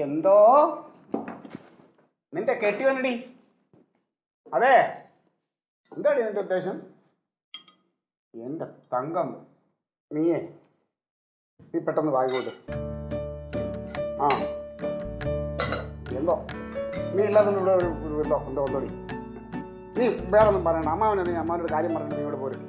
എന്തോ നിന്റെ കെട്ടിവനടി? അതെ, എന്താടി നിന്റെ ഉദ്ദേശം? എന്റെ തങ്കം, നീ പെട്ടെന്ന് വായിക്കോട്ട്. ആ എന്തോ നീ ഇല്ലാതെ ഇവിടെ എന്തോ ഒന്നോടി. നീ വേറെ ഒന്നും പറയണ്ട. അമ്മാവനെ നീ അമ്മാവനോട് കാര്യം പറഞ്ഞിട്ട് നീ ഇവിടെ പോരും.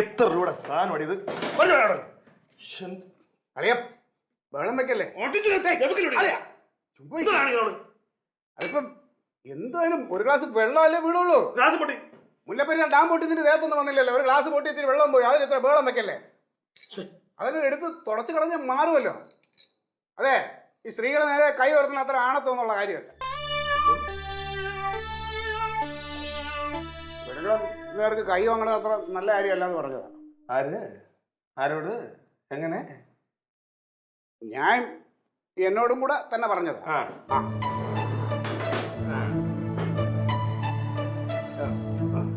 എത്ര രൂപ സാധനം ഇത്? അളിയ വെള്ളം വെക്കല്ലേ? അതിപ്പം എന്തായാലും ഒരു ഗ്ലാസ് വെള്ളമല്ലേ വീണുള്ളൂ. ഗ്ലാസ് പൊട്ടി, മുല്ലപ്പെരിയാർ ഡാം പൊട്ടി നിന്റെ ദേഹത്തൊന്നും വന്നില്ലല്ലോ. ഒരു ഗ്ലാസ് പൊട്ടി ഇത്തിരി വെള്ളം പോയി, അതിന് എത്ര വെള്ളം വെക്കല്ലേ? അതൊക്കെ എടുത്ത് തുടച്ചു കളഞ്ഞാൽ മാറുമല്ലോ. അതെ, ഈ സ്ത്രീകളെ നേരെ കൈ ഉയർത്തുന്ന അത്ര ആണത്തോന്നുള്ള കാര്യമല്ല. പെണ്ണുങ്ങൾക്ക് കൈ വാങ്ങണത് അത്ര നല്ല കാര്യമല്ല എന്ന് പറഞ്ഞതാ. ആരോട്? എങ്ങനെ? ഞാൻ എന്നോടും കൂടെ തന്നെ പറഞ്ഞത്.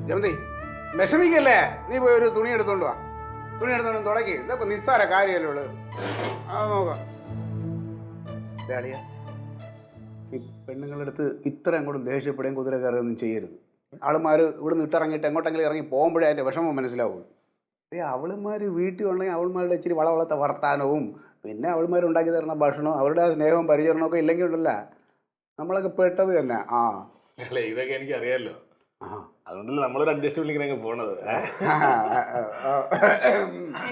ജമന്തി, വിഷമിക്കല്ലേ? നീ പോയി ഒരു തുണി എടുത്തോണ്ട് വാ. തുണി എടുത്തോണ്ട് തുടക്കി. ഇതപ്പോ നിസ്സാര കാര്യമല്ലേ ഉള്ളു. അത് നോക്കാം. ഈ പെണ്ണുങ്ങളുടെ അടുത്ത് ഇത്ര അങ്ങോട്ട് ദേഷ്യപ്പെടുകയും കുതിര കയറുകയൊന്നും ചെയ്യരുത്. ആളുമാർ ഇവിടുന്ന് ഇട്ടിറങ്ങിയിട്ട് എങ്ങോട്ടെങ്കിലും ഇറങ്ങി പോകുമ്പോഴേ അതിൻ്റെ വിഷമം മനസ്സിലാവുള്ളൂ. അവളുമാർ വീട്ടിൽ ഉണ്ടെങ്കിൽ അവൾമാരുടെ ഇച്ചിരി വളവളത്തെ വർത്താനവും പിന്നെ അവൾമാരുണ്ടാക്കി തരുന്ന ഭക്ഷണവും അവരുടെ ആ സ്നേഹവും പരിചരണവും ഒക്കെ ഇല്ലെങ്കിൽ ഉണ്ടല്ല നമ്മളൊക്കെ പെട്ടത് തന്നെ. ഇതൊക്കെ എനിക്ക് അറിയാമല്ലോ. അതുകൊണ്ടല്ലേ നമ്മളൊരു അഡ്ജസ്റ്റ്മെന്റിലേക്ക് പോണത്.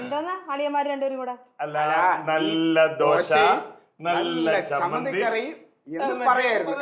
എന്തോന്നാ അളിയന്മാര് രണ്ടുപേരും കൂടെ? അല്ല, നല്ല ദോശ, നല്ല ചമ്മന്തി കറി എന്ന് പറയായിരുന്നു.